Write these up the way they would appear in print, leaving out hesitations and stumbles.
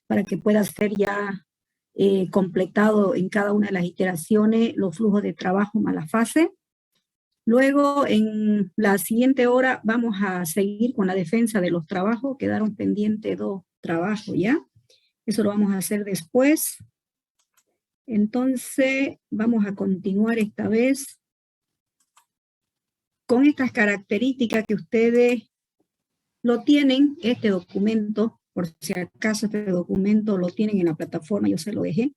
para que pueda ser ya completado en cada una de las iteraciones los flujos de trabajo más la fase. Luego, en la siguiente hora, vamos a seguir con la defensa de los trabajos. Quedaron pendientes 2 trabajos, ¿ya? Eso lo vamos a hacer después. Entonces, vamos a continuar esta vez con estas características que ustedes lo tienen, este documento, por si acaso este documento lo tienen en la plataforma, yo se lo dejé.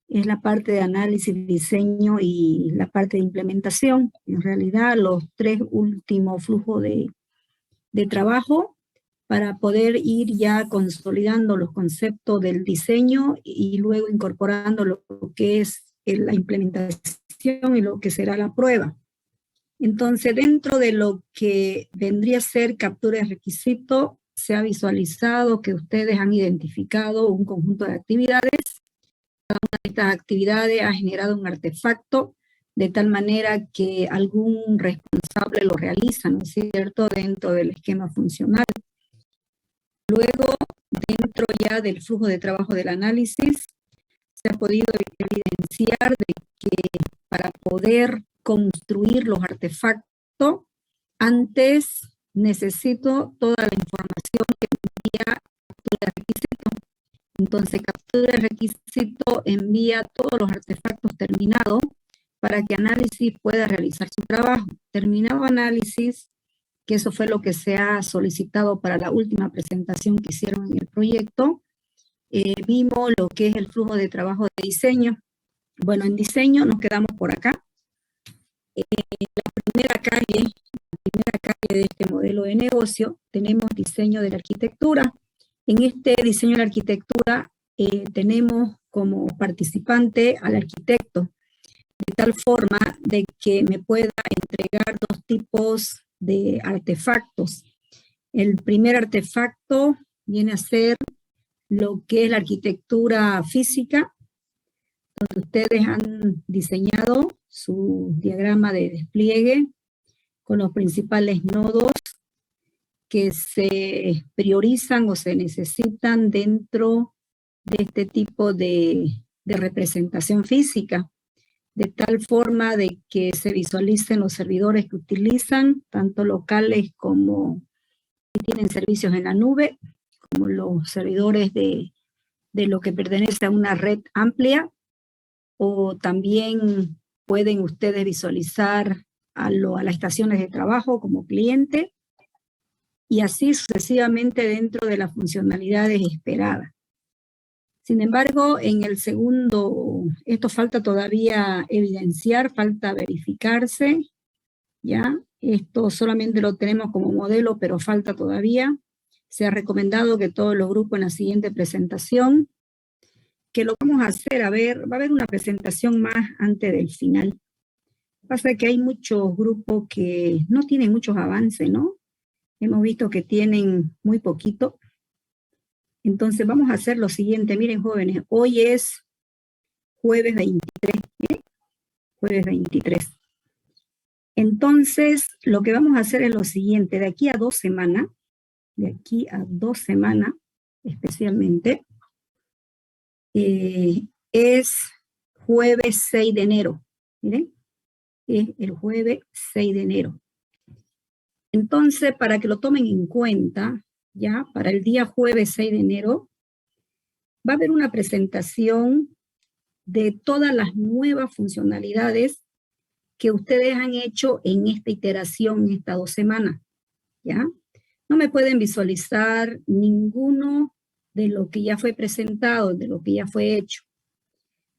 Es la parte de análisis, diseño y la parte de implementación. En realidad, los 3 últimos flujos de trabajo para poder ir ya consolidando los conceptos del diseño y luego incorporando lo que es la implementación y lo que será la prueba. Entonces, dentro de lo que vendría a ser captura de requisito, se ha visualizado que ustedes han identificado un conjunto de actividades. Cada una de estas actividades ha generado un artefacto de tal manera que algún responsable lo realiza, ¿no es cierto?, dentro del esquema funcional. Luego, dentro ya del flujo de trabajo del análisis, se ha podido evidenciar de que para poder construir los artefactos, antes necesito toda la información que envía captura de requisito. Entonces, captura de requisito envía todos los artefactos terminados para que análisis pueda realizar su trabajo. Terminado análisis, que eso fue lo que se ha solicitado para la última presentación que hicieron en el proyecto, vimos lo que es el flujo de trabajo de diseño. Bueno, en diseño nos quedamos por acá. La primera calle de este modelo de negocio, tenemos diseño de la arquitectura. En este diseño de la arquitectura tenemos como participante al arquitecto, de tal forma de que me pueda entregar 2 tipos de artefactos. El primer artefacto viene a ser lo que es la arquitectura física, donde ustedes han diseñado su diagrama de despliegue con los principales nodos que se priorizan o se necesitan dentro de este tipo de representación física, de tal forma de que se visualicen los servidores que utilizan, tanto locales como que tienen servicios en la nube, como los servidores de lo que pertenece a una red amplia, o también pueden ustedes visualizar a las estaciones de trabajo como cliente, y así sucesivamente dentro de las funcionalidades esperadas. Sin embargo, en el segundo, esto falta todavía evidenciar, falta verificarse, ¿ya? Esto solamente lo tenemos como modelo, pero falta todavía. Se ha recomendado que todos los grupos en la siguiente presentación, que lo vamos a hacer, va a haber una presentación más antes del final. Pasa que hay muchos grupos que no tienen muchos avances, ¿no? Hemos visto que tienen muy poquito. Entonces vamos a hacer lo siguiente. Miren, jóvenes, hoy es jueves 23, ¿eh? Jueves 23. Entonces, lo que vamos a hacer es lo siguiente. De aquí a 2 semanas, especialmente, es jueves 6 de enero. Miren, es el jueves 6 de enero. Entonces, para que lo tomen en cuenta, ya, para el día jueves 6 de enero, va a haber una presentación de todas las nuevas funcionalidades que ustedes han hecho en esta iteración, en estas 2 semanas, ¿ya? No me pueden visualizar ninguno de lo que ya fue presentado, de lo que ya fue hecho.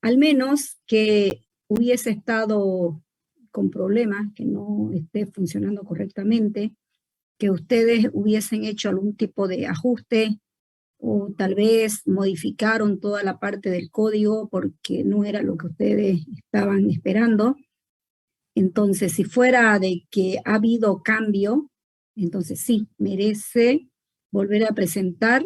Al menos que hubiese estado con problemas, que no esté funcionando correctamente, que ustedes hubiesen hecho algún tipo de ajuste o tal vez modificaron toda la parte del código porque no era lo que ustedes estaban esperando. Entonces, si fuera de que ha habido cambio, entonces sí, merece volver a presentar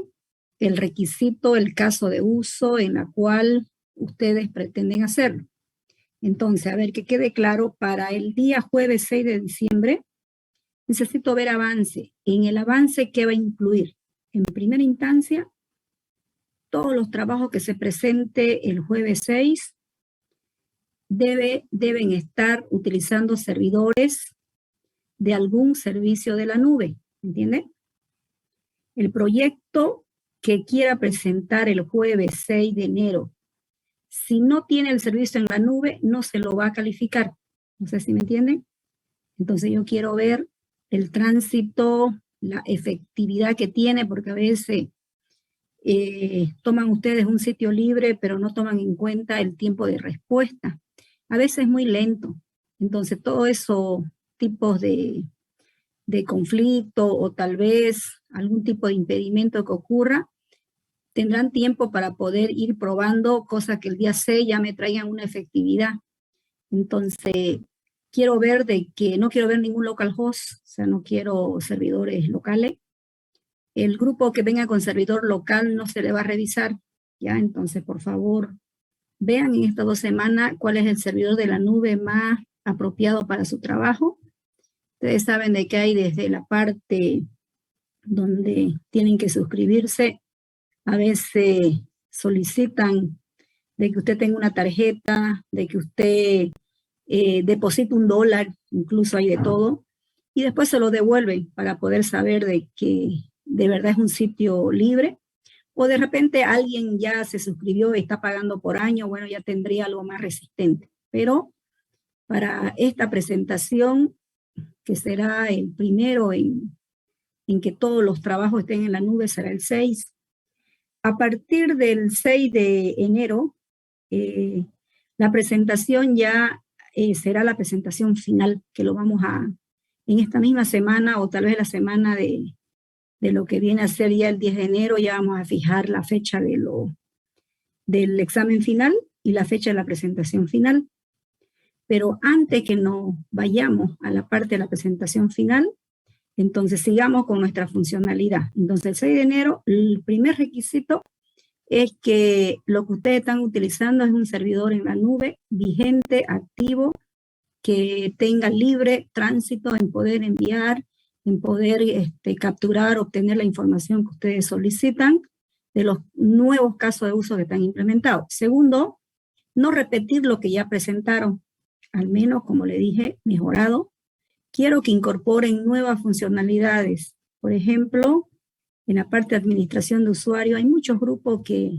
el requisito, el caso de uso en la cual ustedes pretenden hacerlo. Entonces, a ver, que quede claro, para el día jueves 6 de diciembre, necesito ver avance. En el avance, ¿qué va a incluir? En primera instancia, todos los trabajos que se presente el jueves 6 deben estar utilizando servidores de algún servicio de la nube, ¿entiende? El proyecto que quiera presentar el jueves 6 de enero, si no tiene el servicio en la nube, no se lo va a calificar. No sé si me entienden. Entonces yo quiero ver el tránsito, la efectividad que tiene, porque a veces toman ustedes un sitio libre, pero no toman en cuenta el tiempo de respuesta. A veces es muy lento. Entonces todos esos tipos de conflicto o tal vez algún tipo de impedimento que ocurra, tendrán tiempo para poder ir probando cosas que el día 6 ya me traigan una efectividad. Entonces, quiero ver no quiero ver ningún local host, o sea, no quiero servidores locales. El grupo que venga con servidor local no se le va a revisar, ¿ya? Entonces, por favor, vean en estas 2 semanas cuál es el servidor de la nube más apropiado para su trabajo. Ustedes saben de que hay desde la parte donde tienen que suscribirse, a veces solicitan de que usted tenga una tarjeta, de que usted deposite $1, incluso hay de todo, y después se lo devuelven para poder saber de que de verdad es un sitio libre, o de repente alguien ya se suscribió y está pagando por año, bueno, ya tendría algo más resistente. Pero para esta presentación, que será el primero en que todos los trabajos estén en la nube, será el 6. A partir del 6 de enero, la presentación ya será la presentación final, que lo vamos en esta misma semana o tal vez la semana de lo que viene a ser ya el 10 de enero, ya vamos a fijar la fecha del examen final y la fecha de la presentación final. Pero antes que nos vayamos a la parte de la presentación final, entonces sigamos con nuestra funcionalidad. Entonces el 6 de enero, el primer requisito es que lo que ustedes están utilizando es un servidor en la nube vigente, activo, que tenga libre tránsito en poder enviar, en poder capturar, obtener la información que ustedes solicitan de los nuevos casos de uso que están implementados. Segundo, no repetir lo que ya presentaron, al menos, como le dije, mejorado. Quiero que incorporen nuevas funcionalidades. Por ejemplo, en la parte de administración de usuario, hay muchos grupos que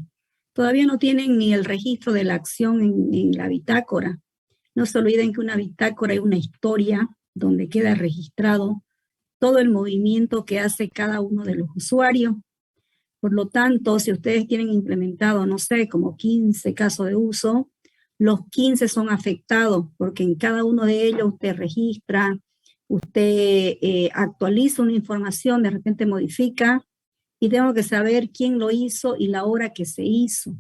todavía no tienen ni el registro de la acción en la bitácora. No se olviden que una bitácora es una historia donde queda registrado todo el movimiento que hace cada uno de los usuarios. Por lo tanto, si ustedes tienen implementado, no sé, como 15 casos de uso, los 15 son afectados porque en cada uno de ellos usted registra, usted actualiza una información, de repente modifica, y tengo que saber quién lo hizo y la hora que se hizo.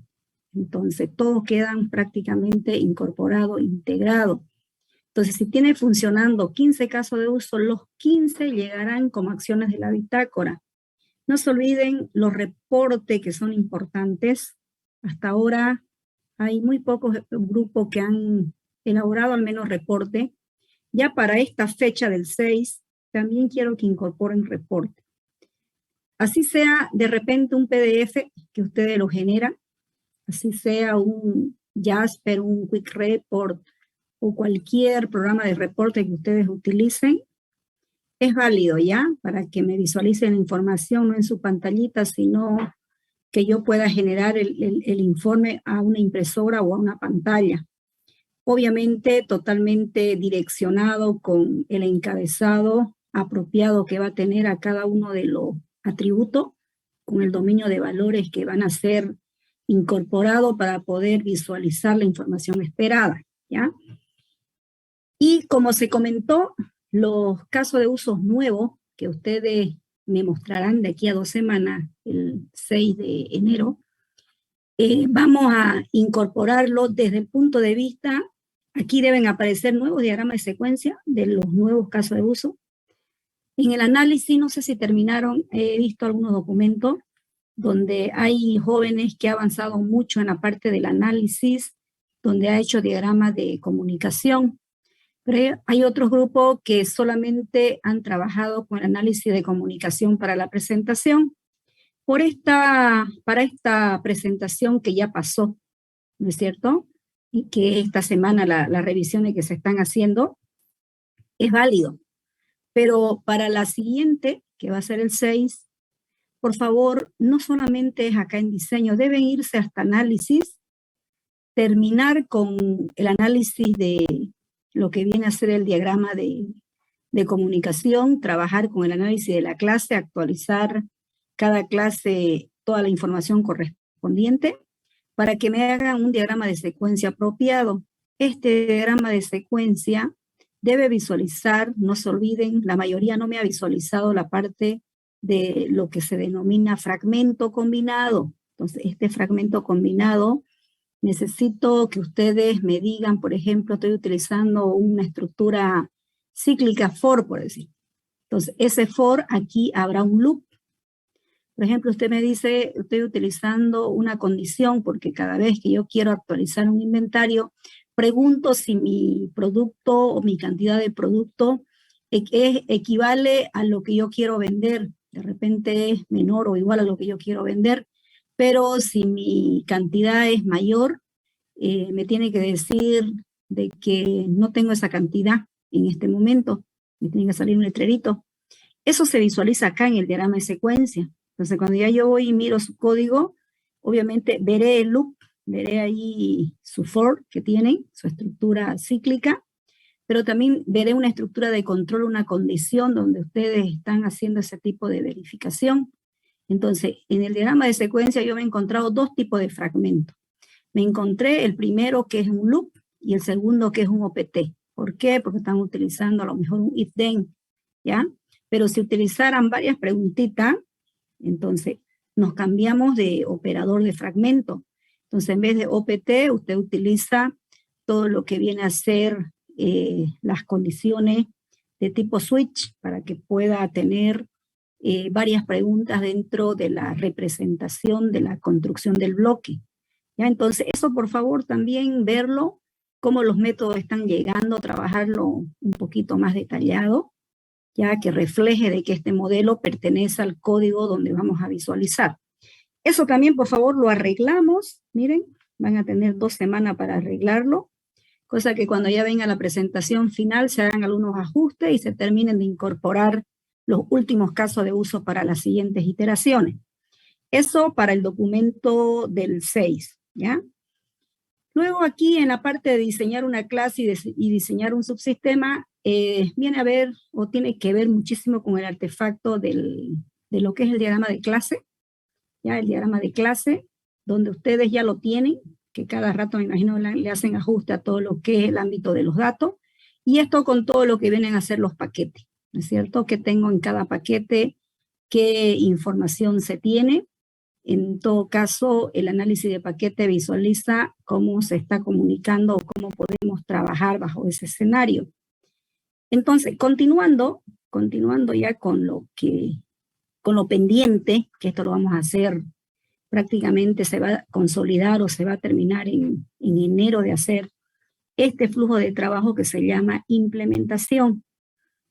Entonces, todos quedan prácticamente incorporados, integrados. Entonces, si tiene funcionando 15 casos de uso, los 15 llegarán como acciones de la bitácora. No se olviden los reportes que son importantes. Hasta ahora hay muy pocos grupos que han elaborado al menos reporte. Ya para esta fecha del 6, también quiero que incorporen reporte. Así sea de repente un PDF que ustedes lo generan, así sea un Jasper, un Quick Report o cualquier programa de reporte que ustedes utilicen, es válido ya para que me visualicen la información no en su pantallita, sino que yo pueda generar el informe a una impresora o a una pantalla. Obviamente totalmente direccionado con el encabezado apropiado que va a tener a cada uno de los atributos, con el dominio de valores que van a ser incorporados para poder visualizar la información esperada, ¿ya? Y como se comentó, los casos de usos nuevos que ustedes me mostrarán de aquí a 2 semanas, el 6 de enero, vamos a incorporarlo desde el punto de vista, aquí deben aparecer nuevos diagramas de secuencia de los nuevos casos de uso. En el análisis, no sé si terminaron, he visto algunos documentos donde hay jóvenes que han avanzado mucho en la parte del análisis, donde ha hecho diagramas de comunicación. Pero hay otros grupos que solamente han trabajado con el análisis de comunicación para la presentación. Para esta presentación que ya pasó, ¿no es cierto? Y que esta semana las revisiones que se están haciendo es válido. Pero para la siguiente, que va a ser el 6, por favor, no solamente es acá en diseño, deben irse hasta análisis, terminar con el análisis de lo que viene a ser el diagrama de comunicación, trabajar con el análisis de la clase, actualizar cada clase toda la información correspondiente para que me hagan un diagrama de secuencia apropiado. Este diagrama de secuencia debe visualizar, no se olviden, la mayoría no me ha visualizado la parte de lo que se denomina fragmento combinado. Entonces, este fragmento combinado, necesito que ustedes me digan, por ejemplo, estoy utilizando una estructura cíclica for, por decir. Entonces, ese for, aquí habrá un loop. Por ejemplo, usted me dice, estoy utilizando una condición porque cada vez que yo quiero actualizar un inventario, pregunto si mi producto o mi cantidad de producto equivale a lo que yo quiero vender. De repente es menor o igual a lo que yo quiero vender, pero si mi cantidad es mayor, me tiene que decir de que no tengo esa cantidad en este momento. Me tiene que salir un letrerito. Eso se visualiza acá en el diagrama de secuencia. Entonces, cuando ya yo voy y miro su código, obviamente veré el loop, veré ahí su for que tienen, su estructura cíclica, pero también veré una estructura de control, una condición donde ustedes están haciendo ese tipo de verificación. Entonces, en el diagrama de secuencia yo me he encontrado dos tipos de fragmentos. Me encontré el primero que es un loop y el segundo que es un OPT. ¿Por qué? Porque están utilizando a lo mejor un if-then, ¿ya? Pero si utilizaran varias preguntitas, entonces nos cambiamos de operador de fragmento. Entonces, en vez de OPT, usted utiliza todo lo que viene a ser las condiciones de tipo switch para que pueda tener varias preguntas dentro de la representación de la construcción del bloque. ¿Ya? Entonces, eso por favor también verlo, cómo los métodos están llegando, trabajarlo un poquito más detallado, ya que refleje de que este modelo pertenece al código donde vamos a visualizar. Eso también, por favor, lo arreglamos. Miren, van a tener 2 semanas para arreglarlo, cosa que cuando ya venga la presentación final se hagan algunos ajustes y se terminen de incorporar los últimos casos de uso para las siguientes iteraciones. Eso para el documento del 6, ¿ya? Luego aquí en la parte de diseñar una clase y diseñar un subsistema, viene a ver o tiene que ver muchísimo con el artefacto de lo que es el diagrama de clase, ya el diagrama de clase, donde ustedes ya lo tienen, que cada rato me imagino le hacen ajuste a todo lo que es el ámbito de los datos, y esto con todo lo que vienen a ser los paquetes, ¿no es cierto? Que tengo en cada paquete, qué información se tiene. En todo caso, el análisis de paquete visualiza cómo se está comunicando o cómo podemos trabajar bajo ese escenario. Entonces, continuando ya con lo pendiente, que esto lo vamos a hacer prácticamente, se va a consolidar o se va a terminar en enero de hacer este flujo de trabajo que se llama implementación.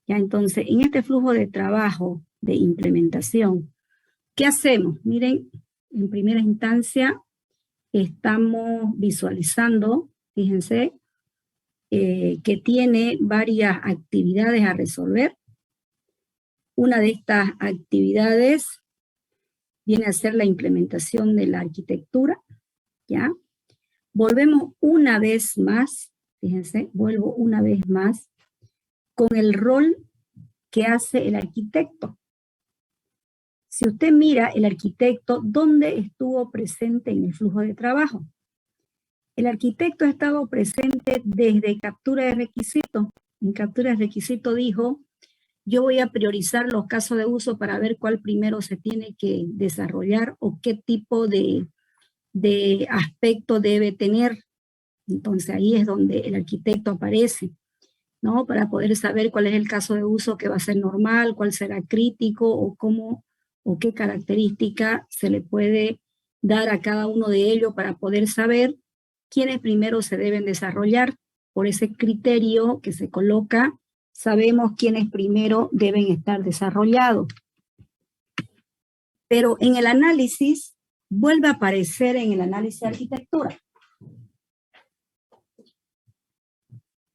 Ya, entonces, en este flujo de trabajo de implementación, ¿qué hacemos? Miren, en primera instancia estamos visualizando, fíjense, que tiene varias actividades a resolver. Una de estas actividades viene a ser la implementación de la arquitectura, ¿ya? Volvemos una vez más, fíjense, vuelvo una vez más con el rol que hace el arquitecto. Si usted mira el arquitecto, ¿dónde estuvo presente en el flujo de trabajo? El arquitecto ha estado presente desde captura de requisito. En captura de requisito dijo, yo voy a priorizar los casos de uso para ver cuál primero se tiene que desarrollar o qué tipo de aspecto debe tener. Entonces ahí es donde el arquitecto aparece, ¿no? Para poder saber cuál es el caso de uso que va a ser normal, cuál será crítico o cómo o qué característica se le puede dar a cada uno de ellos para poder saber quiénes primero se deben desarrollar. Por ese criterio que se coloca, sabemos quiénes primero deben estar desarrollados. pero en el análisis vuelve a aparecer en el análisis de arquitectura.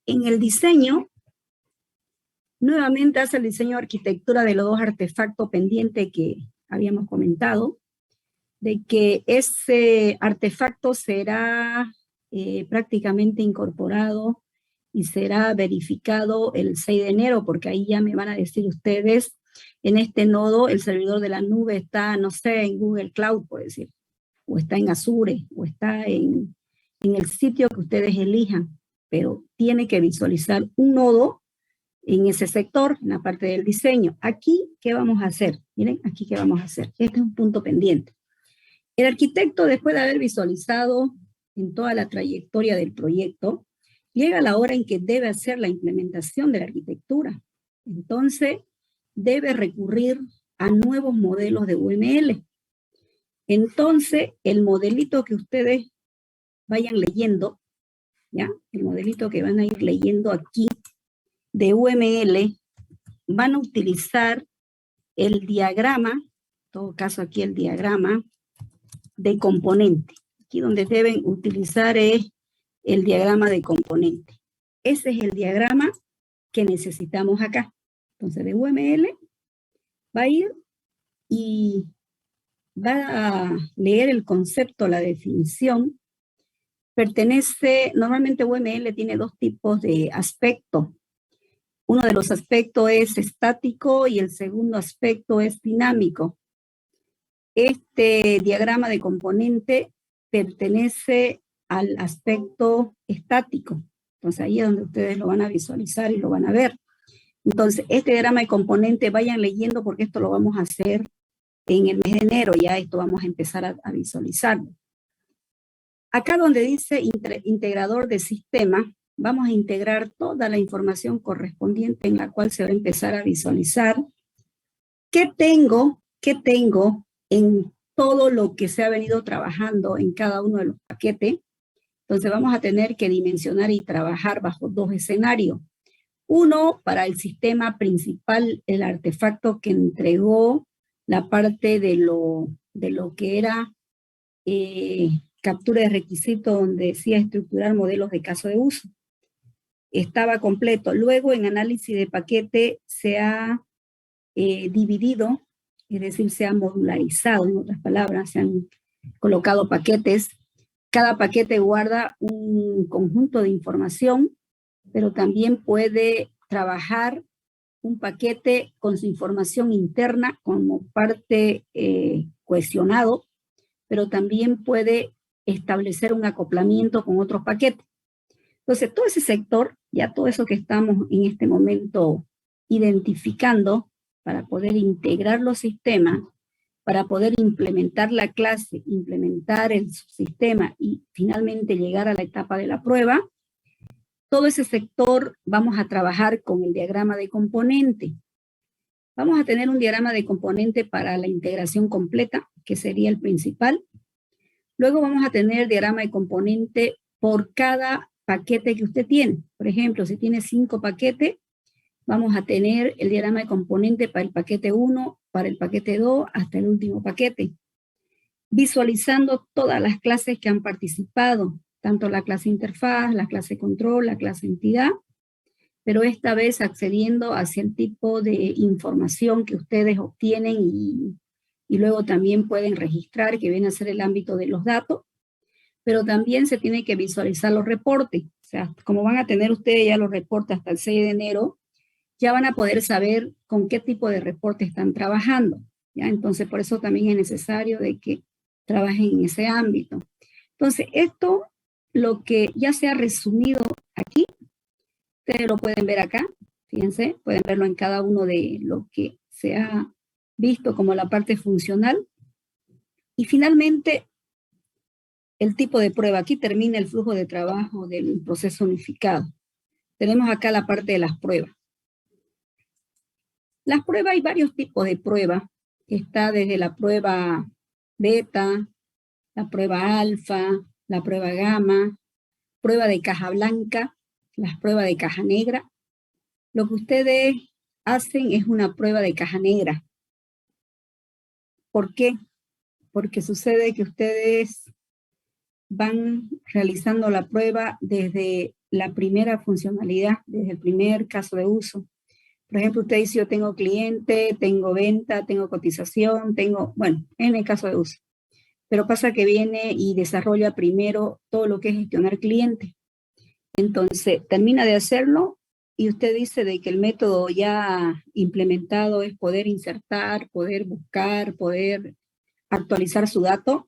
En el diseño, nuevamente hace el diseño de arquitectura de los dos artefactos pendientes que habíamos comentado, de que ese artefacto será prácticamente incorporado y será verificado el 6 de enero, porque ahí ya me van a decir ustedes, en este nodo el servidor de la nube está, no sé, en Google Cloud, por decir, o está en Azure, o está en el sitio que ustedes elijan, pero tiene que visualizar un nodo en ese sector, en la parte del diseño. Aquí, ¿qué vamos a hacer? Miren, aquí, ¿qué vamos a hacer? Este es un punto pendiente. El arquitecto, después de haber visualizado en toda la trayectoria del proyecto, llega la hora en que debe hacer la implementación de la arquitectura. Entonces, debe recurrir a nuevos modelos de UML. Entonces, el modelito que ustedes vayan leyendo, ¿ya? El modelito que van a ir leyendo aquí de UML, van a utilizar el diagrama, en todo caso aquí el diagrama de componente. Aquí donde deben utilizar es el diagrama de componente. Ese es el diagrama que necesitamos acá. Entonces de UML va a ir y va a leer el concepto, la definición. Normalmente UML tiene dos tipos de aspectos. Uno de los aspectos es estático y el segundo aspecto es dinámico. Este diagrama de componente pertenece al aspecto estático. Entonces ahí es donde ustedes lo van a visualizar y lo van a ver. Entonces este diagrama de componente vayan leyendo porque esto lo vamos a hacer en el mes de enero. Ya esto vamos a empezar a visualizarlo. Acá donde dice integrador de sistema, vamos a integrar toda la información correspondiente en la cual se va a empezar a visualizar qué tengo en todo lo que se ha venido trabajando en cada uno de los paquetes. Entonces vamos a tener que dimensionar y trabajar bajo dos escenarios. Uno, para el sistema principal, el artefacto que entregó la parte de lo que era captura de requisitos, donde decía estructurar modelos de caso de uso. Estaba completo. Luego en análisis de paquete se ha dividido, es decir, se ha modularizado, en otras palabras, se han colocado paquetes. Cada paquete guarda un conjunto de información, pero también puede trabajar un paquete con su información interna como parte cohesionado, pero también puede establecer un acoplamiento con otros paquetes. Entonces, todo ese sector, ya todo eso que estamos en este momento identificando para poder integrar los sistemas, para poder implementar la clase, implementar el subsistema y finalmente llegar a la etapa de la prueba, todo ese sector vamos a trabajar con el diagrama de componente. Vamos a tener un diagrama de componente para la integración completa, que sería el principal. Luego vamos a tener el diagrama de componente por cada paquete que usted tiene. Por ejemplo, si tiene 5 paquetes, vamos a tener el diagrama de componente para el paquete 1, para el paquete 2, hasta el último paquete. Visualizando todas las clases que han participado, tanto la clase interfaz, la clase control, la clase entidad, pero esta vez accediendo hacia el tipo de información que ustedes obtienen y luego también pueden registrar, que viene a ser el ámbito de los datos, pero también se tiene que visualizar los reportes. O sea, como van a tener ustedes ya los reportes hasta el 6 de enero, ya van a poder saber con qué tipo de reporte están trabajando, ¿ya? Entonces, por eso también es necesario de que trabajen en ese ámbito. Entonces, esto, lo que ya se ha resumido aquí, ustedes lo pueden ver acá, fíjense, pueden verlo en cada uno de lo que se ha visto como la parte funcional. Y finalmente, el tipo de prueba. Aquí termina el flujo de trabajo del proceso unificado. Tenemos acá la parte de las pruebas. Las pruebas, hay varios tipos de pruebas. Está desde la prueba beta, la prueba alfa, la prueba gamma, prueba de caja blanca, las pruebas de caja negra. Lo que ustedes hacen es una prueba de caja negra. ¿Por qué? Porque sucede que ustedes van realizando la prueba desde la primera funcionalidad, desde el primer caso de uso. Por ejemplo, usted dice, yo tengo cliente, tengo venta, tengo cotización, tengo, bueno, en el caso de uso. Pero pasa que viene y desarrolla primero todo lo que es gestionar cliente. Entonces, termina de hacerlo y usted dice de que el método ya implementado es poder insertar, poder buscar, poder actualizar su dato.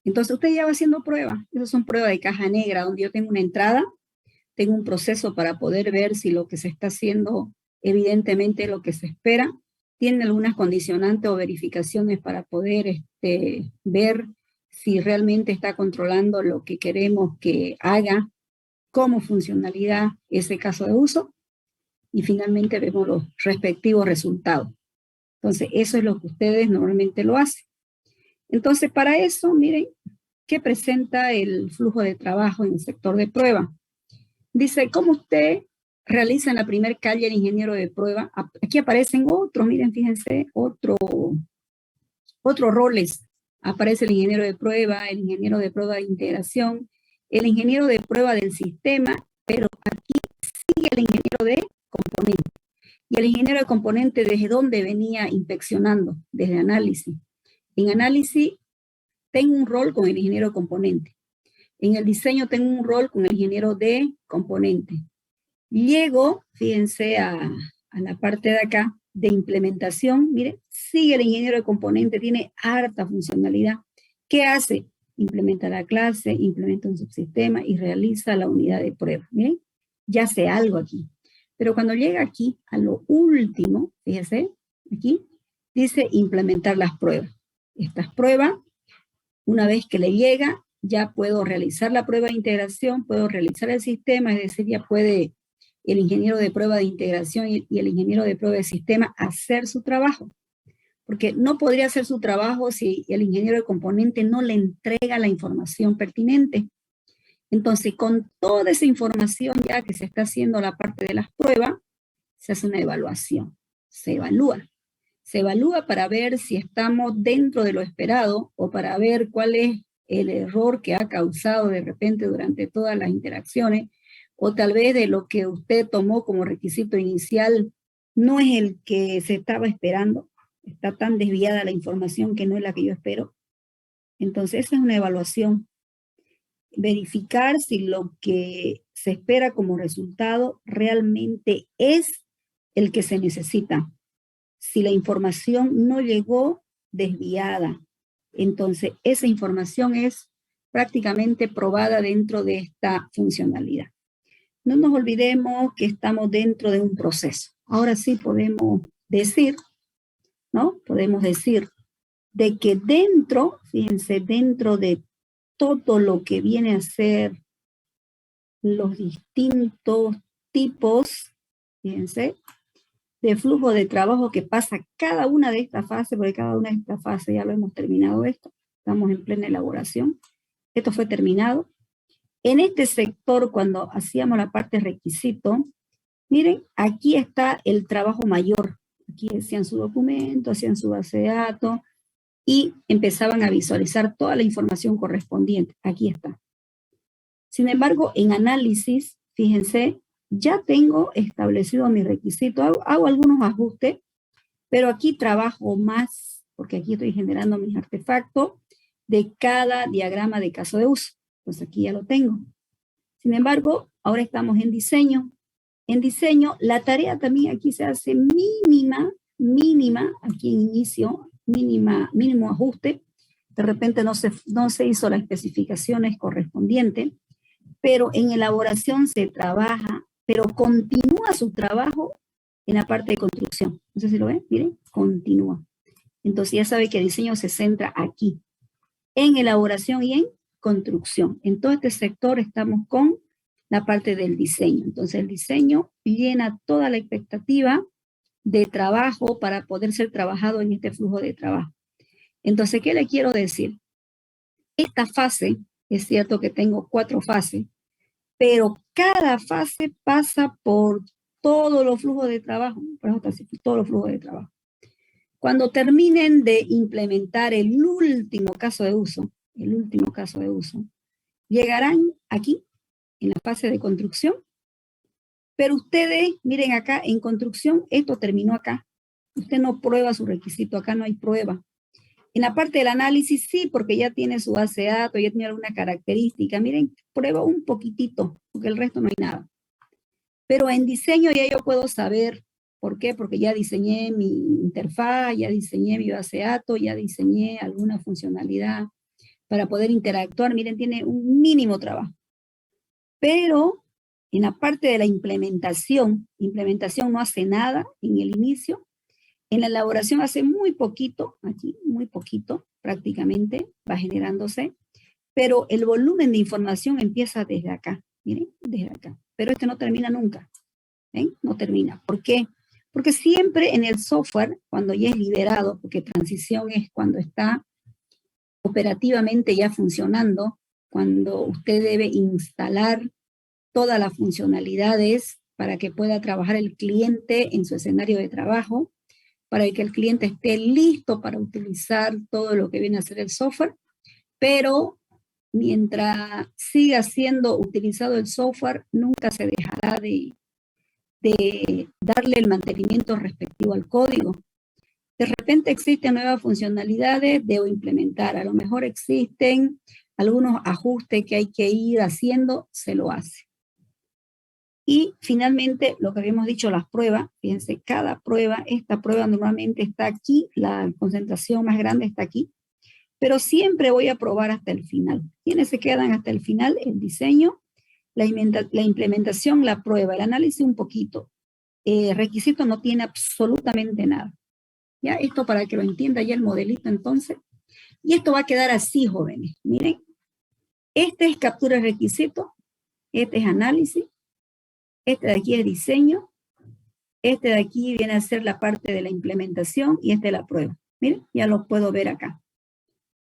Entonces, usted ya va haciendo pruebas. Esas son pruebas de caja negra, donde yo tengo una entrada, tengo un proceso para poder ver si lo que se está haciendo evidentemente es lo que se espera. Tiene algunas condicionantes o verificaciones para poder ver si realmente está controlando lo que queremos que haga como funcionalidad ese caso de uso y finalmente vemos los respectivos resultados. Entonces, eso es lo que ustedes normalmente lo hacen. Entonces, para eso, miren, ¿qué presenta el flujo de trabajo en el sector de prueba? Dice, ¿cómo usted realiza en la primer calle el ingeniero de prueba? Aquí aparecen otros, miren, fíjense, otros roles. Aparece el ingeniero de prueba, el ingeniero de prueba de integración, el ingeniero de prueba del sistema, pero aquí sigue el ingeniero de componente. Y el ingeniero de componente, ¿desde dónde venía inspeccionando? Desde análisis. En análisis tengo un rol con el ingeniero de componente. En el diseño tengo un rol con el ingeniero de componente. Llego, fíjense, a la parte de acá de implementación. Miren, sigue el ingeniero de componente, tiene harta funcionalidad. ¿Qué hace? Implementa la clase, implementa un subsistema y realiza la unidad de prueba. Miren, ya hace algo aquí. Pero cuando llega aquí, a lo último, fíjense, aquí, dice implementar las pruebas. Estas pruebas, una vez que le llega, ya puedo realizar la prueba de integración, puedo realizar el sistema, es decir, ya puede el ingeniero de prueba de integración y el ingeniero de prueba de sistema hacer su trabajo. Porque no podría hacer su trabajo si el ingeniero de componente no le entrega la información pertinente. Entonces, con toda esa información ya que se está haciendo la parte de las pruebas, se hace una evaluación, se evalúa. Se evalúa para ver si estamos dentro de lo esperado o para ver cuál es el error que ha causado de repente durante todas las interacciones, o tal vez de lo que usted tomó como requisito inicial no es el que se estaba esperando, está tan desviada la información que no es la que yo espero. Entonces, esa es una evaluación. Verificar si lo que se espera como resultado realmente es el que se necesita. Si la información no llegó desviada, entonces esa información es prácticamente probada dentro de esta funcionalidad. No nos olvidemos que estamos dentro de un proceso. Ahora sí podemos decir, ¿no? Podemos decir de que dentro, fíjense, dentro de todo lo que viene a ser los distintos tipos, fíjense, de flujo de trabajo que pasa cada una de estas fases, porque cada una de estas fases ya lo hemos terminado esto, estamos en plena elaboración, esto fue terminado. En este sector, cuando hacíamos la parte requisito, miren, aquí está el trabajo mayor, aquí hacían su documento, hacían su base de datos, y empezaban a visualizar toda la información correspondiente, aquí está. Sin embargo, en análisis, fíjense, ya tengo establecido mi requisito, hago algunos ajustes, pero aquí trabajo más, porque aquí estoy generando mis artefactos de cada diagrama de caso de uso. Pues aquí ya lo tengo. Sin embargo, ahora estamos en diseño. En diseño, la tarea también aquí se hace mínima, aquí en inicio, mínimo ajuste. De repente no se hizo las especificaciones correspondientes, pero en elaboración se trabaja, pero continúa su trabajo en la parte de construcción. No sé si lo ven, miren, continúa. Entonces ya sabe que el diseño se centra aquí, en elaboración y en construcción. En todo este sector estamos con la parte del diseño. Entonces el diseño llena toda la expectativa de trabajo para poder ser trabajado en este flujo de trabajo. Entonces, ¿qué le quiero decir? Esta fase, es cierto que tengo 4 fases, pero cada fase pasa por todos los flujos de trabajo, por eso está así, todos los flujos de trabajo. Cuando terminen de implementar el último caso de uso, llegarán aquí, en la fase de construcción, pero ustedes, miren acá, en construcción, esto terminó acá. Usted no prueba su requisito, acá no hay prueba. En la parte del análisis, sí, porque ya tiene su base de datos, ya tiene alguna característica. Miren, prueba un poquitito, porque el resto no hay nada. Pero en diseño ya yo puedo saber, ¿por qué? Porque ya diseñé mi interfaz, ya diseñé mi base de datos, ya diseñé alguna funcionalidad para poder interactuar. Miren, tiene un mínimo trabajo. Pero en la parte de la implementación no hace nada en el inicio. En la elaboración hace muy poquito, aquí, muy poquito, prácticamente, va generándose. Pero el volumen de información empieza desde acá, miren, desde acá. Pero este no termina nunca, ¿ven? No termina. ¿Por qué? Porque siempre en el software, cuando ya es liberado, porque transición es cuando está operativamente ya funcionando, cuando usted debe instalar todas las funcionalidades para que pueda trabajar el cliente en su escenario de trabajo, para que el cliente esté listo para utilizar todo lo que viene a ser el software, pero mientras siga siendo utilizado el software, nunca se dejará de darle el mantenimiento respectivo al código. De repente existen nuevas funcionalidades, debo implementar. A lo mejor existen algunos ajustes que hay que ir haciendo, se lo hace. Y finalmente, lo que habíamos dicho, las pruebas. Fíjense, cada prueba, esta prueba normalmente está aquí, la concentración más grande está aquí, pero siempre voy a probar hasta el final. ¿Quiénes se quedan hasta el final? El diseño, la implementación, la prueba, el análisis un poquito. Requisito no tiene absolutamente nada. ¿Ya? Esto para que lo entienda ya el modelito entonces. Y esto va a quedar así, jóvenes. Miren, este es captura de requisito, este es análisis, este de aquí es diseño, este de aquí viene a ser la parte de la implementación y este es la prueba. Miren, ya lo puedo ver acá.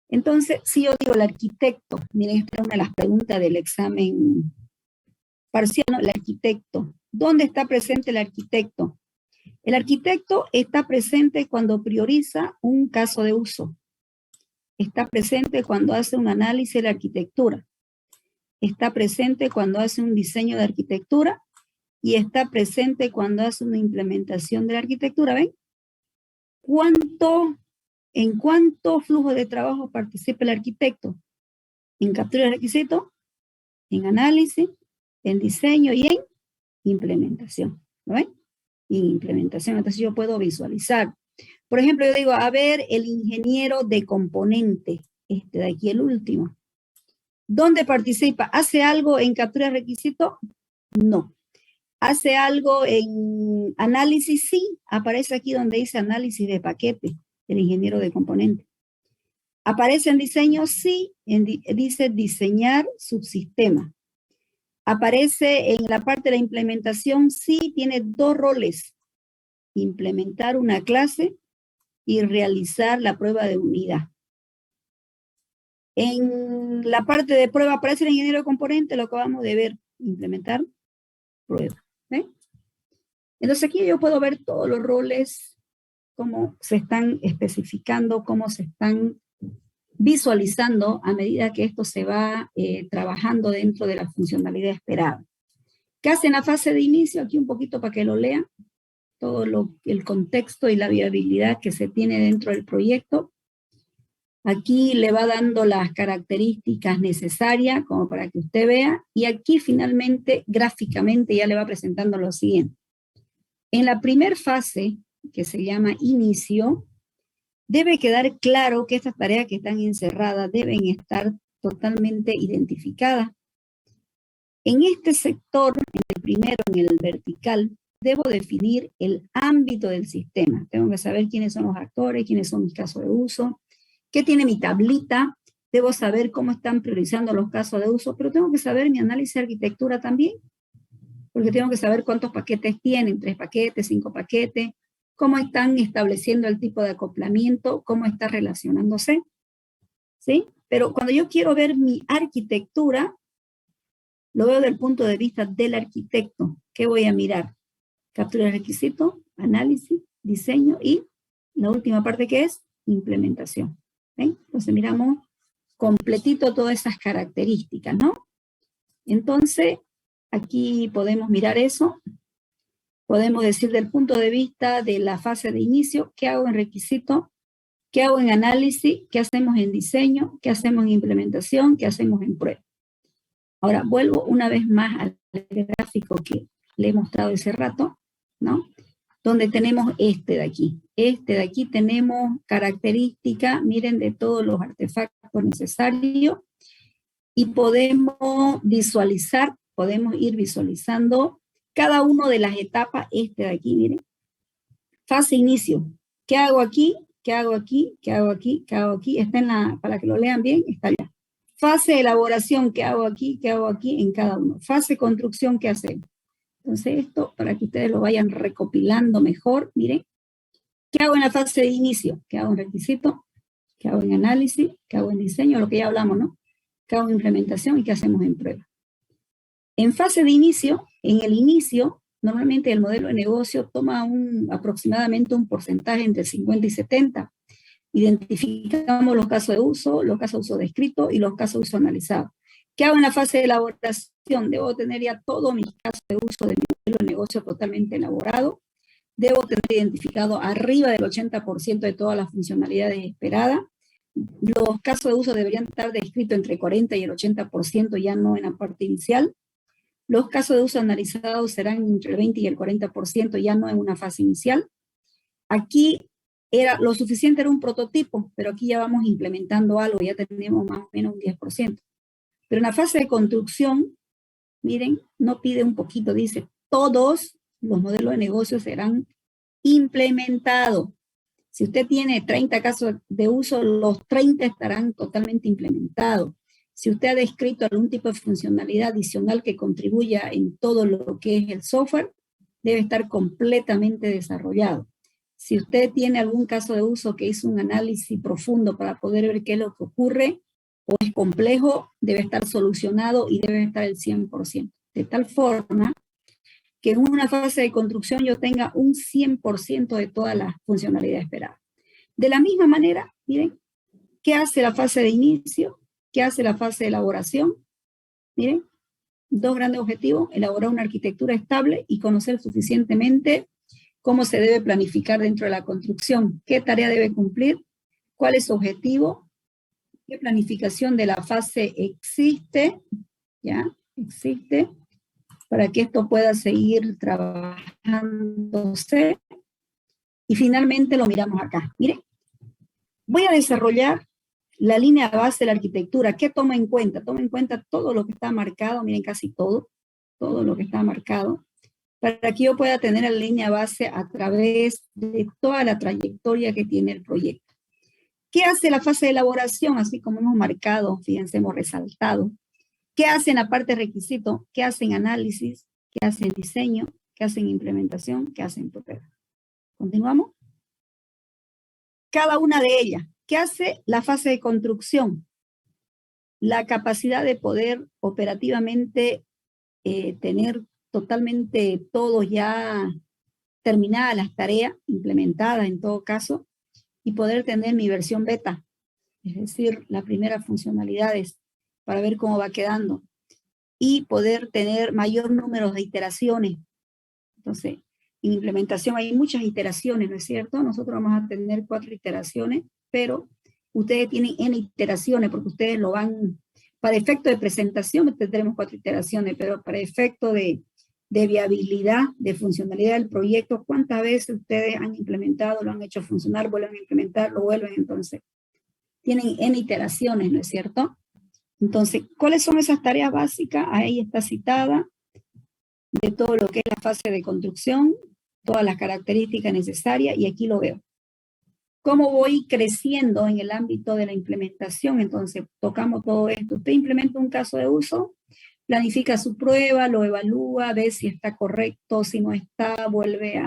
Entonces, si yo digo el arquitecto, miren, esta es una de las preguntas del examen parcial, ¿no? El arquitecto. ¿Dónde está presente el arquitecto? El arquitecto está presente cuando prioriza un caso de uso. Está presente cuando hace un análisis de la arquitectura. Está presente cuando hace un diseño de arquitectura y está presente cuando hace una implementación de la arquitectura. ¿Ven? ¿En cuánto flujo de trabajo participa el arquitecto? En captura de requisitos, en análisis, en diseño y en implementación. ¿Lo ven? Y en implementación. Entonces yo puedo visualizar. Por ejemplo, yo digo, a ver, el ingeniero de componente, este de aquí, el último. ¿Dónde participa? ¿Hace algo en captura de requisito? No. ¿Hace algo en análisis? Sí. Aparece aquí donde dice análisis de paquete, el ingeniero de componente. ¿Aparece en diseño? Sí. Dice diseñar subsistema. ¿Aparece en la parte de la implementación? Sí. Tiene dos roles. Implementar una clase y realizar la prueba de unidad. En la parte de prueba aparece el ingeniero de componente, lo acabamos de ver, implementar prueba. ¿Eh? Entonces aquí yo puedo ver todos los roles, cómo se están especificando, cómo se están visualizando a medida que esto se va trabajando dentro de la funcionalidad esperada. ¿Qué hace en la fase de inicio? Aquí un poquito para que lo lean, todo el contexto y la viabilidad que se tiene dentro del proyecto. Aquí le va dando las características necesarias como para que usted vea y aquí finalmente gráficamente ya le va presentando lo siguiente. En la primera fase, que se llama inicio, debe quedar claro que estas tareas que están encerradas deben estar totalmente identificadas. En este sector, en el primero, en el vertical, debo definir el ámbito del sistema. Tengo que saber quiénes son los actores, quiénes son mis casos de uso, qué tiene mi tablita, debo saber cómo están priorizando los casos de uso, pero tengo que saber mi análisis de arquitectura también, porque tengo que saber cuántos paquetes tienen, 3 paquetes, 5 paquetes, cómo están estableciendo el tipo de acoplamiento, cómo está relacionándose, ¿sí? Pero cuando yo quiero ver mi arquitectura, lo veo desde el punto de vista del arquitecto. ¿Qué voy a mirar? Captura de requisitos, análisis, diseño y La última parte que es implementación. ¿Ven? Entonces miramos completito todas esas características, ¿no? Entonces, aquí podemos mirar eso. Podemos decir del punto de vista de la fase de inicio, ¿qué hago en requisito? ¿Qué hago en análisis? ¿Qué hacemos en diseño? ¿Qué hacemos en implementación? ¿Qué hacemos en prueba? Ahora, vuelvo una vez más al gráfico que le he mostrado hace rato, ¿no? Donde tenemos este de aquí. Este de aquí tenemos características, miren, de todos los artefactos necesarios y podemos visualizar, podemos ir visualizando cada una de las etapas, este de aquí, miren. Fase inicio. ¿Qué hago aquí? ¿Qué hago aquí? ¿Qué hago aquí? ¿Qué hago aquí? Está en la, para que lo lean bien, está allá. Fase de elaboración, ¿qué hago aquí? ¿Qué hago aquí? En cada uno. Fase de construcción, ¿qué hacemos? Entonces esto, para que ustedes lo vayan recopilando mejor, miren. ¿Qué hago en la fase de inicio? ¿Qué hago en requisito? ¿Qué hago en análisis? ¿Qué hago en diseño? Lo que ya hablamos, ¿no? ¿Qué hago en implementación? ¿Y qué hacemos en prueba? En fase de inicio, en el inicio, normalmente el modelo de negocio toma aproximadamente un porcentaje entre 50 y 70. Identificamos los casos de uso, los casos de uso descrito y los casos de uso analizado. ¿Qué hago en la fase de elaboración? Debo tener ya todos mis casos de uso de mi modelo de negocio totalmente elaborado. Debo tener identificado arriba del 80% de todas las funcionalidades esperadas. Los casos de uso deberían estar descritos entre 40 y el 80%, ya no en la parte inicial. Los casos de uso analizados serán entre el 20 y el 40%, ya no en una fase inicial. Aquí era lo suficiente, era un prototipo, pero aquí ya vamos implementando algo, ya tenemos más o menos un 10%. Pero en la fase de construcción, miren, no pide un poquito, dice, todos los modelos de negocio serán implementados. Si usted tiene 30 casos de uso, los 30 estarán totalmente implementados. Si usted ha descrito algún tipo de funcionalidad adicional que contribuya en todo lo que es el software, debe estar completamente desarrollado. Si usted tiene algún caso de uso que hizo un análisis profundo para poder ver qué es lo que ocurre o es complejo, debe estar solucionado y debe estar el 100%. De tal forma que en una fase de construcción yo tenga un 100% de todas las funcionalidades esperadas. De la misma manera, miren, ¿qué hace la fase de inicio? ¿Qué hace la fase de elaboración? Miren, dos grandes objetivos: elaborar una arquitectura estable y conocer suficientemente cómo se debe planificar dentro de la construcción, qué tarea debe cumplir, cuál es su objetivo, qué planificación de la fase existe, ¿ya? Existe, para que esto pueda seguir trabajándose. Y finalmente lo miramos acá. Miren, voy a desarrollar la línea base de la arquitectura. ¿Qué toma en cuenta? Toma en cuenta todo lo que está marcado, miren, casi todo lo que está marcado, para que yo pueda tener la línea base a través de toda la trayectoria que tiene el proyecto. ¿Qué hace la fase de elaboración? Así como hemos marcado, fíjense, hemos resaltado. ¿Qué hace en la parte de requisito? ¿Qué hace en análisis? ¿Qué hace en diseño? ¿Qué hace en implementación? ¿Qué hace en prueba? ¿Continuamos? Cada una de ellas. ¿Qué hace la fase de construcción? La capacidad de poder operativamente tener totalmente todo ya terminadas las tareas, implementadas en todo caso, y poder tener mi versión beta, es decir, las primeras funcionalidades para ver cómo va quedando, y poder tener mayor número de iteraciones. Entonces, en implementación hay muchas iteraciones, ¿no es cierto? Nosotros vamos a tener 4 iteraciones, pero ustedes tienen N iteraciones porque ustedes lo van, para efecto de presentación tendremos 4 iteraciones, pero para efecto de viabilidad, de funcionalidad del proyecto, ¿cuántas veces ustedes han implementado, lo han hecho funcionar, vuelven a implementar, lo vuelven? Entonces, tienen N iteraciones, ¿no es cierto? Entonces, ¿cuáles son esas tareas básicas? Ahí está citada, de todo lo que es la fase de construcción, todas las características necesarias, y aquí lo veo. ¿Cómo voy creciendo en el ámbito de la implementación? Entonces, tocamos todo esto. Usted implementa un caso de uso, planifica su prueba, lo evalúa, ve si está correcto, si no está, vuelve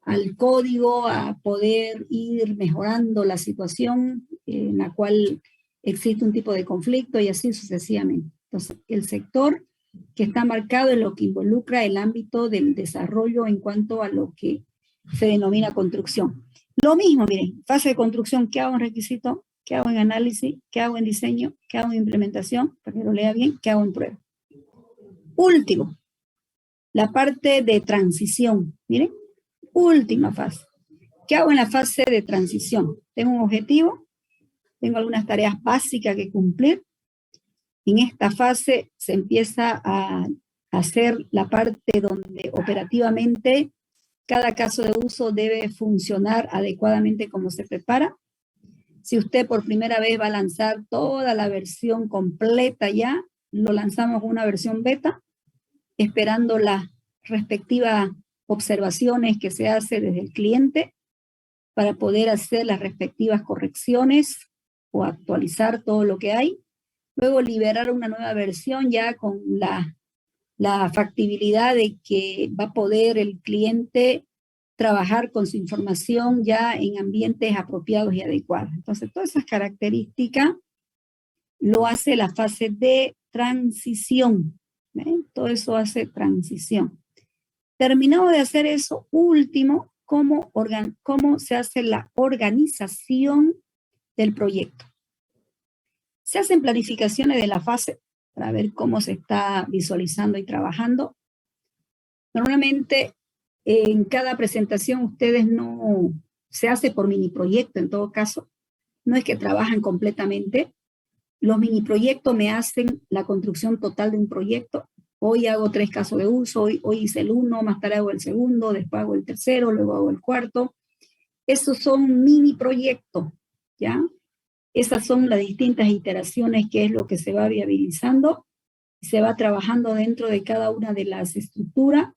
al código a poder ir mejorando la situación en la cual existe un tipo de conflicto y así sucesivamente. Entonces, el sector que está marcado es lo que involucra el ámbito del desarrollo en cuanto a lo que se denomina construcción. Lo mismo, miren, fase de construcción, ¿qué hago en requisito? ¿Qué hago en análisis? ¿Qué hago en diseño? ¿Qué hago en implementación? Para que lo lea bien, ¿qué hago en prueba? Último, la parte de transición, miren, última fase. ¿Qué hago en la fase de transición? Tengo un objetivo, tengo algunas tareas básicas que cumplir. En esta fase se empieza a hacer la parte donde operativamente cada caso de uso debe funcionar adecuadamente como se prepara. Si usted por primera vez va a lanzar toda la versión completa ya, lo lanzamos con una versión beta, esperando las respectivas observaciones que se hace desde el cliente para poder hacer las respectivas correcciones o actualizar todo lo que hay. Luego liberar una nueva versión ya con la factibilidad de que va a poder el cliente trabajar con su información ya en ambientes apropiados y adecuados. Entonces, todas esas características lo hace la fase de transición. Todo eso hace transición. Terminado de hacer eso, último, ¿cómo se hace la organización del proyecto? Se hacen planificaciones de la fase para ver cómo se está visualizando y trabajando. Normalmente, en cada presentación ustedes no se hace por mini proyecto, en todo caso. No es que trabajan completamente. Los mini proyectos me hacen la construcción total de un proyecto. Hoy hago 3 casos de uso, hoy hice el 1, más tarde hago el segundo, después hago el tercero, luego hago el cuarto. Esos son mini proyectos, ¿ya? Esas son las distintas iteraciones que es lo que se va viabilizando. Se va trabajando dentro de cada una de las estructuras,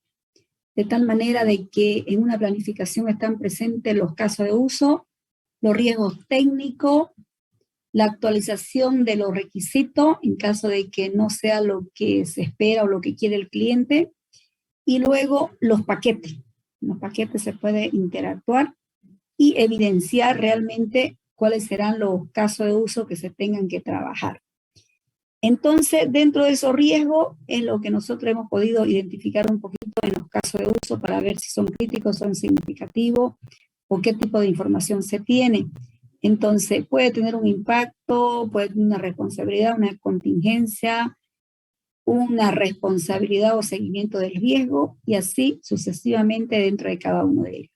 de tal manera de que en una planificación están presentes los casos de uso, los riesgos técnicos, la actualización de los requisitos en caso de que no sea lo que se espera o lo que quiere el cliente, y luego los paquetes. En los paquetes se puede interactuar y evidenciar realmente cuáles serán los casos de uso que se tengan que trabajar. Entonces, dentro de esos riesgos es lo que nosotros hemos podido identificar un poquito en los casos de uso para ver si son críticos, son significativos o qué tipo de información se tiene. Entonces, puede tener un impacto, puede tener una responsabilidad, una contingencia, una responsabilidad o seguimiento del riesgo y así sucesivamente dentro de cada uno de ellos.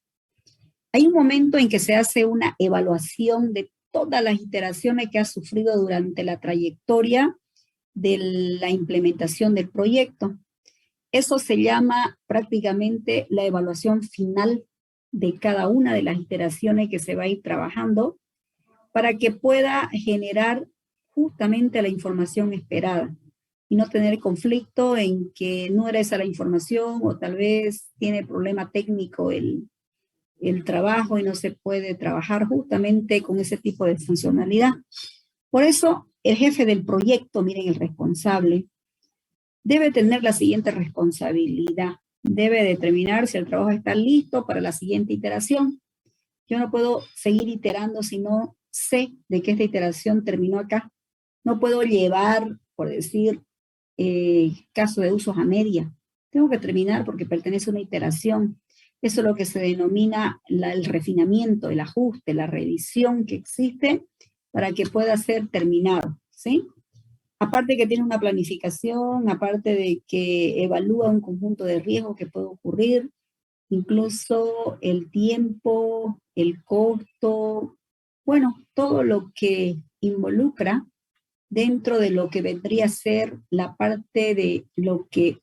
Hay un momento en que se hace una evaluación de todas las iteraciones que ha sufrido durante la trayectoria de la implementación del proyecto. Eso se llama prácticamente la evaluación final de cada una de las iteraciones que se va a ir trabajando para que pueda generar justamente la información esperada y no tener conflicto en que no era esa la información o tal vez tiene problema técnico el trabajo y no se puede trabajar justamente con ese tipo de funcionalidad. Por eso, el jefe del proyecto, miren, el responsable, debe tener la siguiente responsabilidad. Debe determinar si el trabajo está listo para la siguiente iteración. Yo no puedo seguir iterando si no sé de que esta iteración terminó acá. No puedo llevar, por decir, caso de usos a media. Tengo que terminar porque pertenece a una iteración. Eso es lo que se denomina el refinamiento, el ajuste, la revisión que existe para que pueda ser terminado, ¿sí? Aparte que tiene una planificación, aparte de que evalúa un conjunto de riesgos que puede ocurrir, incluso el tiempo, el costo, bueno, todo lo que involucra dentro de lo que vendría a ser la parte de lo que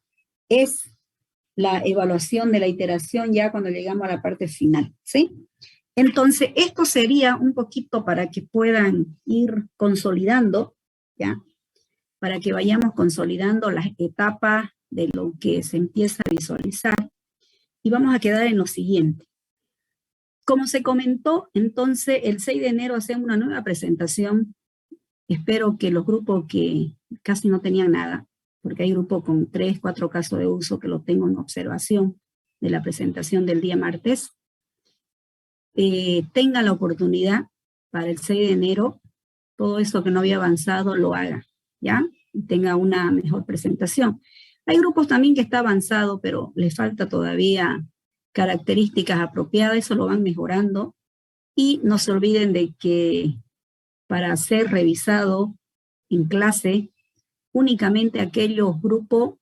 es la evaluación de la iteración ya cuando llegamos a la parte final, ¿sí? Entonces, esto sería un poquito para que puedan ir consolidando, ¿ya? Para que vayamos consolidando las etapas de lo que se empieza a visualizar. Y vamos a quedar en lo siguiente. Como se comentó, entonces, el 6 de enero hacemos una nueva presentación. Espero que los grupos que casi no tenían nada, porque hay grupos con 3, 4 casos de uso que lo tengo en observación de la presentación del día martes, tenga la oportunidad para el 6 de enero, todo eso que no había avanzado lo haga, ¿ya? Y tenga una mejor presentación. Hay grupos también que está avanzado, pero les falta todavía características apropiadas, eso lo van mejorando. Y no se olviden de que para ser revisado en clase, únicamente aquellos grupos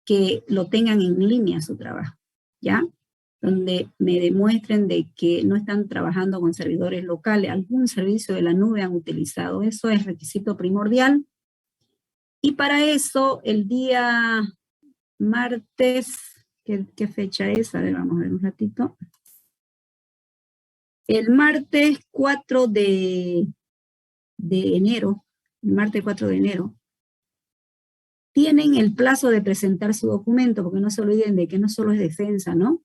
que lo tengan en línea su trabajo, ¿ya? Donde me demuestren de que no están trabajando con servidores locales, algún servicio de la nube han utilizado. Eso es requisito primordial. Y para eso, el día martes, ¿qué fecha es? A ver, vamos a ver un ratito. El martes 4 de enero, el martes 4 de enero, tienen el plazo de presentar su documento, porque no se olviden de que no solo es defensa, ¿no?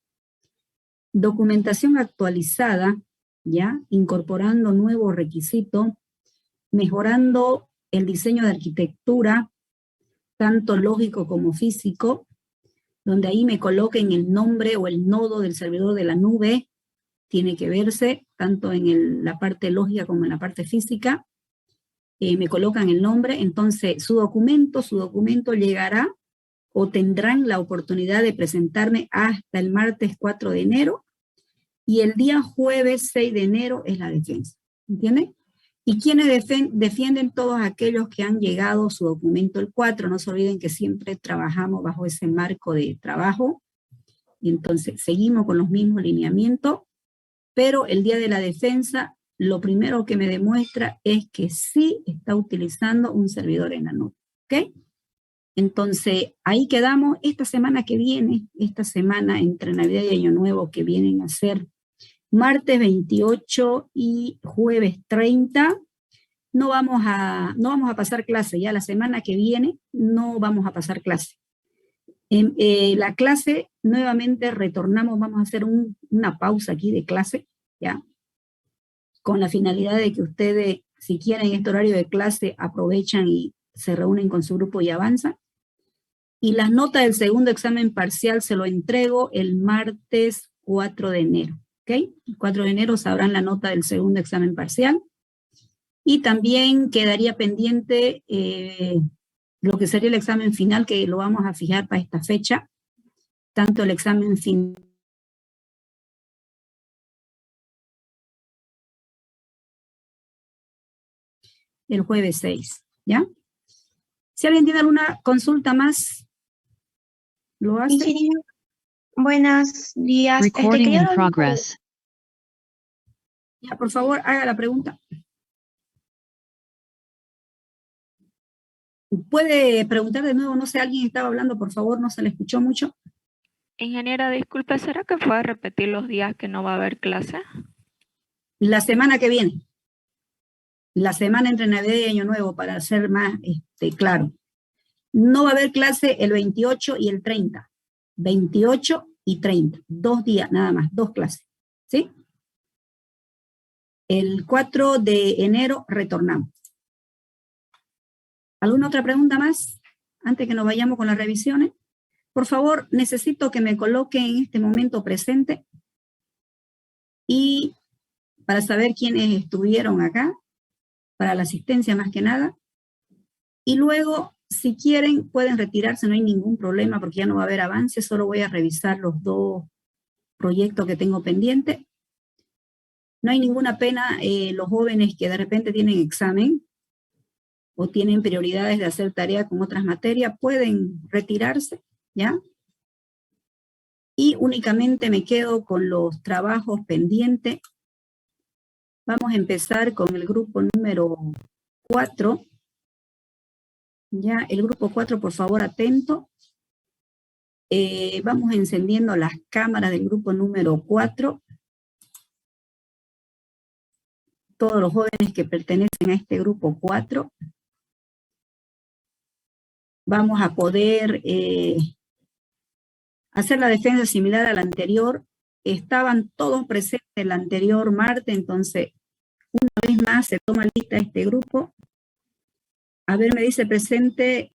Documentación actualizada, ¿ya? Incorporando nuevos requisitos, mejorando el diseño de arquitectura, tanto lógico como físico, donde ahí me coloquen el nombre o el nodo del servidor de la nube, tiene que verse tanto en la parte lógica como en la parte física, me colocan el nombre, entonces su documento llegará o tendrán la oportunidad de presentarme hasta el martes 4 de enero y el día jueves 6 de enero es la defensa, ¿entienden? Y quienes defienden todos aquellos que han llegado su documento el 4, no se olviden que siempre trabajamos bajo ese marco de trabajo, y entonces seguimos con los mismos lineamientos, pero el día de la defensa, lo primero que me demuestra es que sí está utilizando un servidor en la nube, ¿ok? Entonces, ahí quedamos. Esta semana que viene, esta semana entre Navidad y Año Nuevo, que vienen a ser martes 28 y jueves 30, no vamos a pasar clase, ya la semana que viene no vamos a pasar clase. La clase, nuevamente retornamos, vamos a hacer una pausa aquí de clase, ¿ya? Con la finalidad de que ustedes, si quieren este horario de clase, aprovechan y se reúnen con su grupo y avanzan. Y las notas del segundo examen parcial se lo entrego el martes 4 de enero, ¿ok? El 4 de enero sabrán la nota del segundo examen parcial. Y también quedaría pendiente lo que sería el examen final, que lo vamos a fijar para esta fecha, tanto el examen final el jueves 6, ¿ya? Si alguien tiene alguna consulta más, lo hace. Sí, buenos días. Recording in progress. Ya, por favor, haga la pregunta. Puede preguntar de nuevo, no sé, alguien estaba hablando, por favor, no se le escuchó mucho. Ingeniera, disculpe, ¿será que puede repetir los días que no va a haber clase? La semana que viene. La semana entre Navidad y Año Nuevo, para ser más claro. No va a haber clase el 28 y el 30. 28 y 30. 2 días, nada más, 2 clases. ¿Sí? El 4 de enero retornamos. ¿Alguna otra pregunta más? Antes que nos vayamos con las revisiones. Por favor, necesito que me coloque en este momento presente y para saber quiénes estuvieron acá, para la asistencia más que nada. Y luego, si quieren, pueden retirarse, no hay ningún problema porque ya no va a haber avance, solo voy a revisar los 2 proyectos que tengo pendientes. No hay ninguna pena, los jóvenes que de repente tienen examen o tienen prioridades de hacer tarea con otras materias, pueden retirarse, ¿ya? Y únicamente me quedo con los trabajos pendientes. Vamos a empezar con el grupo número 4. Ya, el grupo 4, por favor, atento. Vamos encendiendo las cámaras del grupo número 4. Todos los jóvenes que pertenecen a este grupo 4. Vamos a poder hacer la defensa similar a la anterior. Estaban todos presentes el anterior martes, entonces una vez más se toma lista este grupo. A ver, me dice presente